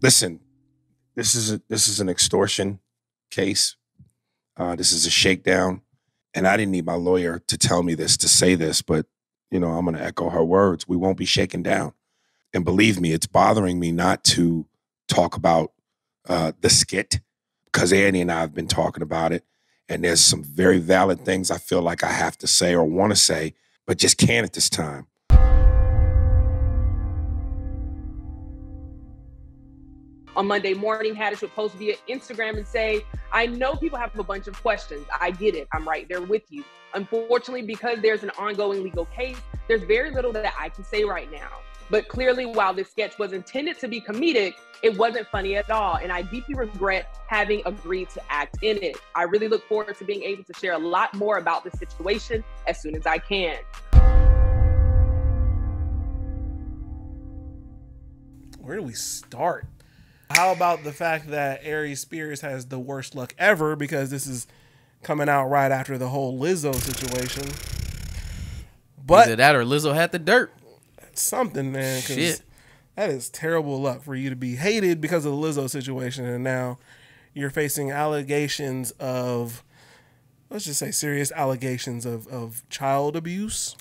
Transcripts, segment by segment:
Listen, this is an extortion case. This is a shakedown. And I didn't need my lawyer to tell me this, to say this, but, you know, I'm going to echo her words. We won't be shaken down. And believe me, it's bothering me not to talk about the skit, because Annie and I have been talking about it. And there's some very valid things I feel like I have to say or want to say, but just can't at this time. On Monday morning, Haddish would post via Instagram and say, I know people have a bunch of questions. I get it. I'm right there with you. Unfortunately, because there's an ongoing legal case, there's very little that I can say right now. But clearly, while this sketch was intended to be comedic, it wasn't funny at all. And I deeply regret having agreed to act in it. I really look forward to being able to share a lot more about this situation as soon as I can. Where do we start? How about the fact that Aries Spears has the worst luck ever, because this is coming out right after the whole Lizzo situation. But either that or Lizzo had the dirt. Something, man. Shit. That is terrible luck for you to be hated because of the Lizzo situation, and now you're facing allegations of, let's just say, serious allegations of child abuse.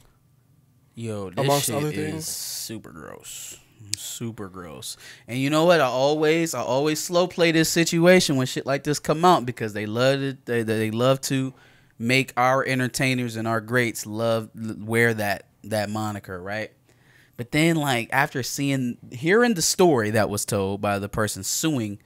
Yo, this shit is super gross. Super gross. And you know what? I always slow play this situation when shit like this come out, because they love it. They love to make our entertainers and our greats wear that moniker, right? But then, like, after hearing the story that was told by the person suing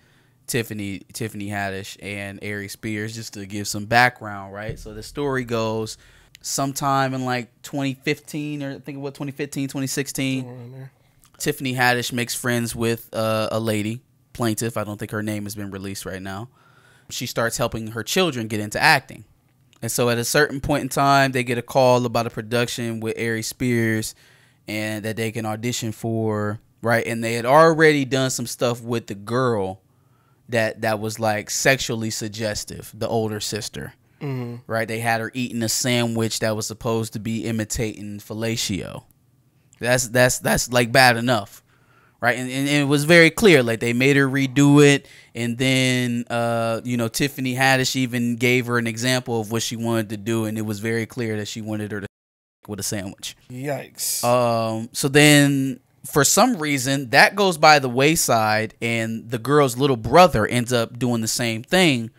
Tiffany Haddish and Aries Spears, just to give some background, right? So the story goes, sometime in like 2015, or I think what, 2015, 2016, Tiffany Haddish makes friends with a lady, plaintiff. I don't think her name has been released right now. She starts helping her children get into acting. And so at a certain point in time, they get a call about a production with Aries Spears and that they can audition for, right? And they had already done some stuff with the girl that was like sexually suggestive, the older sister, right? They had her eating a sandwich that was supposed to be imitating fellatio. That's like bad enough, right? And it was very clear, like they made her redo it, and then you know, Tiffany Haddish even gave her an example of what she wanted to do, and it was very clear that she wanted her to with a sandwich. Yikes. So then for some reason that goes by the wayside, and the girl's little brother ends up doing the same thing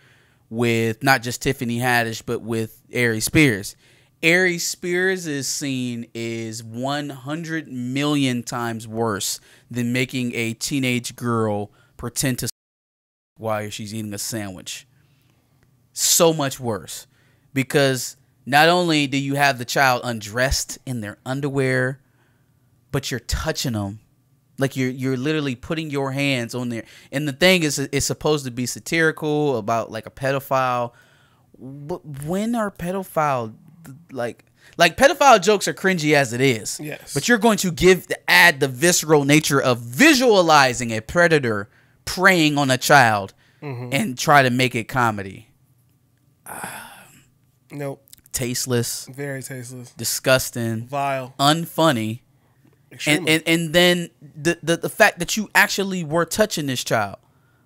with not just Tiffany Haddish, but with Aries Spears. Aries Spears' scene is 100 million times worse than making a teenage girl pretend to while she's eating a sandwich. So much worse, because not only do you have the child undressed in their underwear, but you're touching them. Like you're literally putting your hands on there. And the thing is, it's supposed to be satirical about like a pedophile. But when are pedophile like pedophile jokes are cringy as it is. Yes. But you're going to add the visceral nature of visualizing a predator preying on a child and try to make it comedy. Nope. Tasteless. Very tasteless. Disgusting. Vile. Extremely. And then the fact that you actually were touching this child.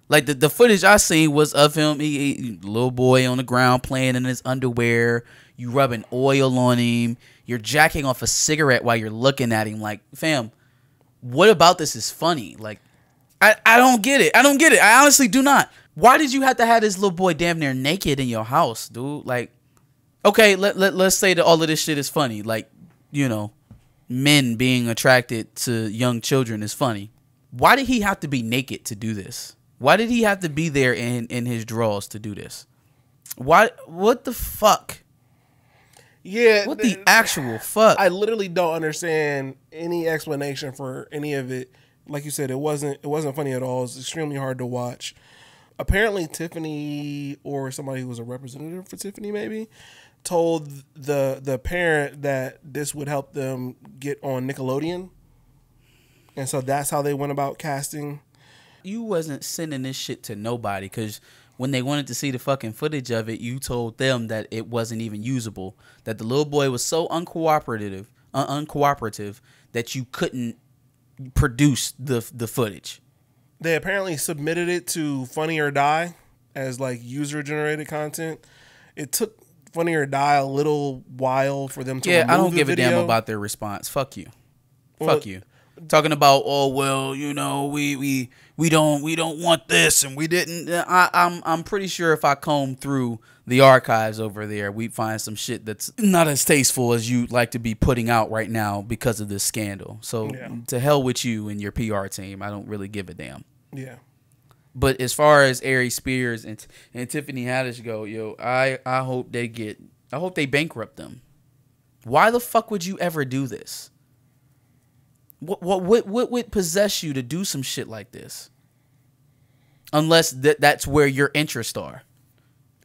Like the footage I seen was of him, he little boy on the ground playing in his underwear. You rubbing oil on him. You're jacking off a cigarette while you're looking at him. Like, fam, what about this is funny? Like, I don't get it. I don't get it. I honestly do not. Why did you have to have this little boy damn near naked in your house, dude? Like, okay, let's say that all of this shit is funny. Like, you know, men being attracted to young children is funny. Why did he have to be naked to do this? Why did he have to be there in his drawers to do this? What the fuck? Yeah. What the actual fuck? I literally don't understand any explanation for any of it. Like you said, it wasn't funny at all. It's extremely hard to watch. Apparently Tiffany, or somebody who was a representative for Tiffany maybe, told the parent that this would help them get on Nickelodeon. And so that's how they went about casting. You wasn't sending this shit to nobody, because when they wanted to see the fucking footage of it, you told them that it wasn't even usable, that the little boy was so uncooperative that you couldn't produce the footage. They apparently submitted it to Funny or Die as like user-generated content. It took Funny or Die a little while for them to remove I don't the give video. a damn about their response. Fuck you. Fuck you. Talking about, oh well, you know, we don't want this and we didn't. I'm pretty sure if I comb through the archives over there, we'd find some shit that's not as tasteful as you like to be putting out right now because of this scandal. So to hell with you and your PR team. I don't really give a damn. Yeah. But as far as Aries Spears and Tiffany Haddish go, yo, I hope they bankrupt them. Why the fuck would you ever do this? What would possess you to do some shit like this? Unless that's where your interests are.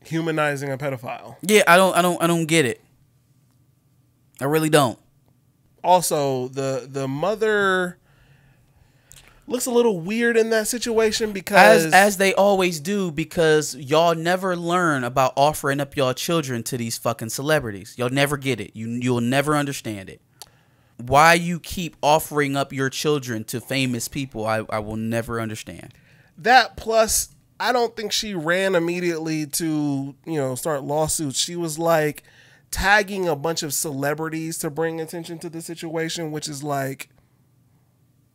Humanizing a pedophile. Yeah, I don't get it. I really don't. Also, the mother looks a little weird in that situation because as they always do, because y'all never learn about offering up y'all children to these fucking celebrities. Y'all never get it. You'll never understand it. Why you keep offering up your children to famous people, I will never understand. That plus, I don't think she ran immediately to, start lawsuits. She was like tagging a bunch of celebrities to bring attention to the situation, which is like,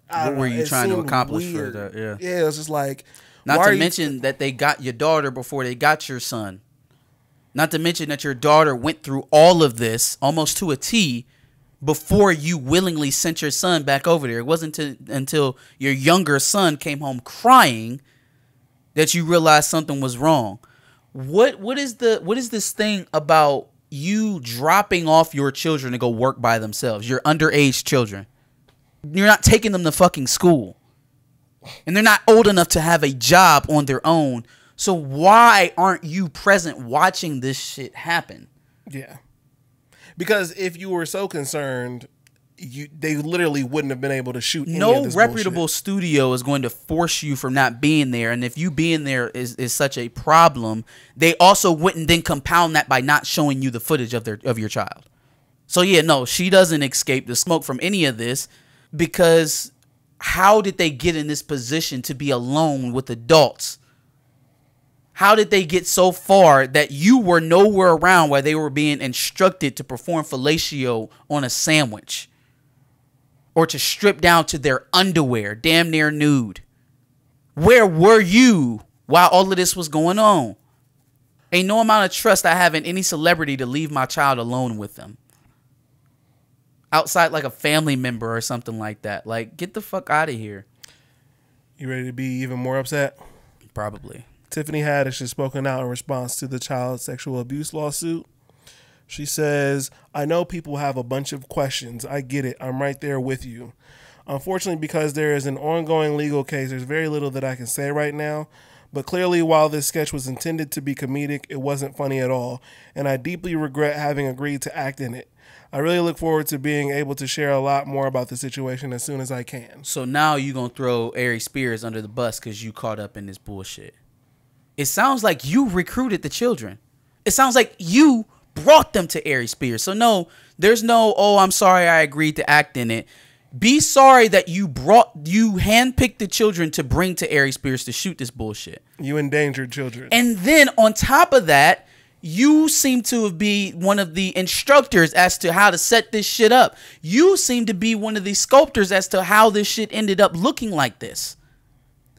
what were you trying to accomplish for that? Yeah, it was just like, not to mention that they got your daughter before they got your son. Not to mention that your daughter went through all of this almost to a T before you willingly sent your son back over there. It wasn't until your younger son came home crying that you realized something was wrong. What is this thing about you dropping off your children to go work by themselves? Your underage children. You're not taking them to fucking school. And they're not old enough to have a job on their own. So why aren't you present watching this shit happen? Yeah. Because if you were so concerned, they literally wouldn't have been able to shoot any of this reputable bullshit. Studio is going to force you from not being there. And if you being there is such a problem, they also wouldn't then compound that by not showing you the footage of your child. So yeah, no, she doesn't escape the smoke from any of this, because how did they get in this position to be alone with adults? How did they get so far that you were nowhere around while they were being instructed to perform fellatio on a sandwich? Or to strip down to their underwear, damn near nude? Where were you while all of this was going on? Ain't no amount of trust I have in any celebrity to leave my child alone with them. Outside like a family member or something like that. Like, get the fuck out of here. You ready to be even more upset? Probably. Tiffany Haddish has spoken out in response to the child sexual abuse lawsuit. She says, I know people have a bunch of questions. I get it. I'm right there with you. Unfortunately, because there is an ongoing legal case, there's very little that I can say right now. But clearly, while this sketch was intended to be comedic, it wasn't funny at all. And I deeply regret having agreed to act in it. I really look forward to being able to share a lot more about the situation as soon as I can. So now you're going to throw Aries Spears under the bus because you caught up in this bullshit. It sounds like you recruited the children. It sounds like you brought them to Aries Spears. So no, there's no, oh, I'm sorry I agreed to act in it. Be sorry that you handpicked the children to bring to Aries Spears to shoot this bullshit. You endangered children. And then on top of that, you seem to be one of the instructors as to how to set this shit up. You seem to be one of the sculptors as to how this shit ended up looking like this.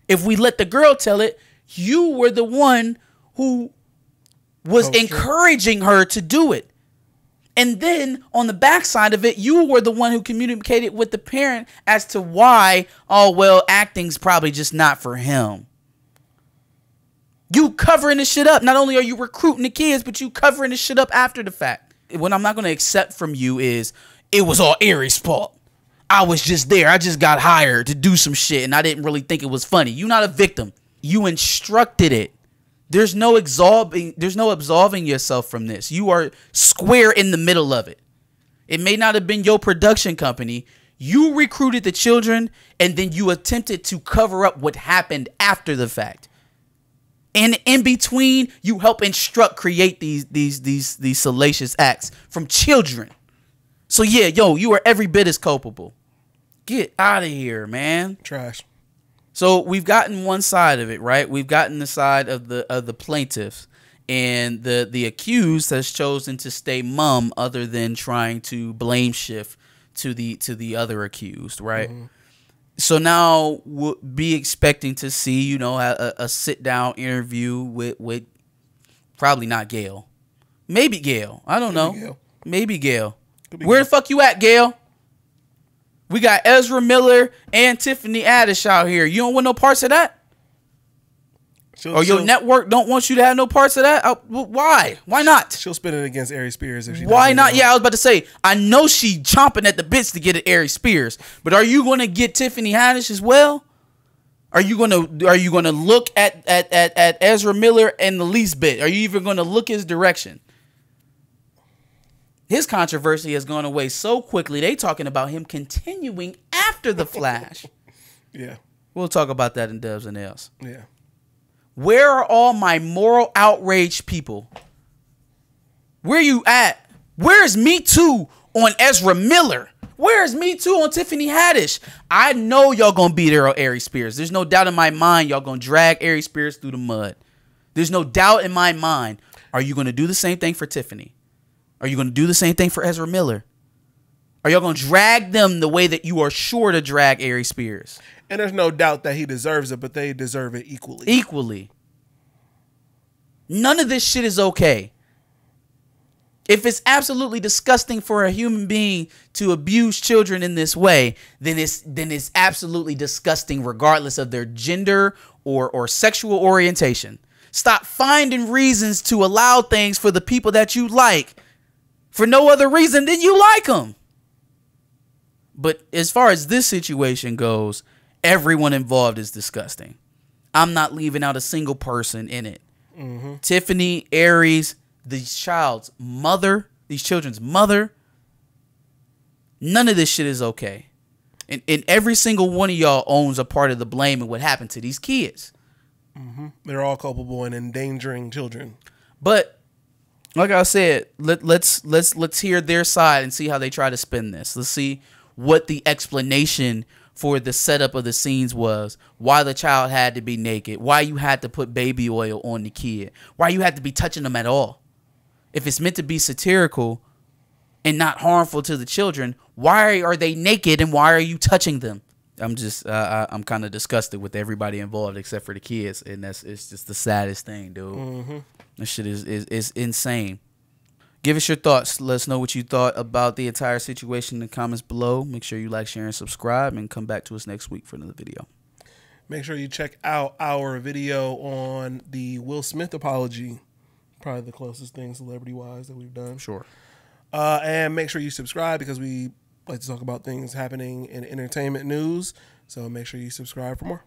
If we let the girl tell it, you were the one who was encouraging her to do it. And then on the backside of it, you were the one who communicated with the parent as to why, oh, well, acting's probably just not for him. You covering this shit up. Not only are you recruiting the kids, but you covering this shit up after the fact. What I'm not going to accept from you is it was all Aries' fault. I was just there. I just got hired to do some shit and I didn't really think it was funny. You're not a victim. You instructed it. There's no absolving yourself from this. You are square in the middle of it. It may not have been your production company. You recruited the children and then you attempted to cover up what happened after the fact. And in between, you help create these salacious acts from children. So yeah, yo, you are every bit as culpable. Get out of here, man. Trash. So we've gotten one side of it, right? We've gotten the side of the plaintiffs, and the accused has chosen to stay mum, other than trying to blame shift to the other accused, right? Mm-hmm. So now we'll be expecting to see, you know, a sit down interview with probably not Gail, maybe Gail. I don't know, Gail. Maybe Gail. Where the fuck you at, Gail? We got Ezra Miller and Tiffany Haddish out here. You don't want no parts of that? Or your network don't want you to have no parts of that? Why? Why not? She'll spin it against Aries Spears. If she Why not? Yeah, I was about to say, I know she chomping at the bits to get at Aries Spears, but are you going to get Tiffany Haddish as well? Are you going to look at Ezra Miller in the least bit? Are you even going to look his direction? His controversy has gone away so quickly. They talking about him continuing after the Flash. Yeah. We'll talk about that in Dubs and Ls. Yeah. Where are all my moral outrage people? Where you at? Where's Me Too on Ezra Miller? Where's Me Too on Tiffany Haddish? I know y'all gonna be there on Aries Spears. There's no doubt in my mind y'all gonna drag Aries Spears through the mud. There's no doubt in my mind. Are you gonna do the same thing for Tiffany? Are you going to do the same thing for Ezra Miller? Are y'all going to drag them the way that you are sure to drag Aries Spears? And there's no doubt that he deserves it, but they deserve it equally. Equally. None of this shit is okay. If it's absolutely disgusting for a human being to abuse children in this way, then it's absolutely disgusting regardless of their gender or sexual orientation. Stop finding reasons to allow things for the people that you like for no other reason than you like them. But as far as this situation goes, everyone involved is disgusting. I'm not leaving out a single person in it. Mm-hmm. Tiffany, Aries, these children's mother. None of this shit is okay. And every single one of y'all owns a part of the blame in what happened to these kids. Mm-hmm. They're all culpable in endangering children. But like I said, let's hear their side and see how they try to spin this. Let's see what the explanation for the setup of the scenes was. Why the child had to be naked. Why you had to put baby oil on the kid. Why you had to be touching them at all. If it's meant to be satirical and not harmful to the children, why are they naked and why are you touching them? I'm just I'm kind of disgusted with everybody involved except for the kids, and it's just the saddest thing, dude. Mm-hmm. This shit is insane. Give us your thoughts. Let us know what you thought about the entire situation in the comments below. Make sure you like, share, and subscribe, and come back to us next week for another video. Make sure you check out our video on the Will Smith apology. Probably the closest thing celebrity-wise that we've done. Sure. And make sure you subscribe because we like to talk about things happening in entertainment news. So make sure you subscribe for more.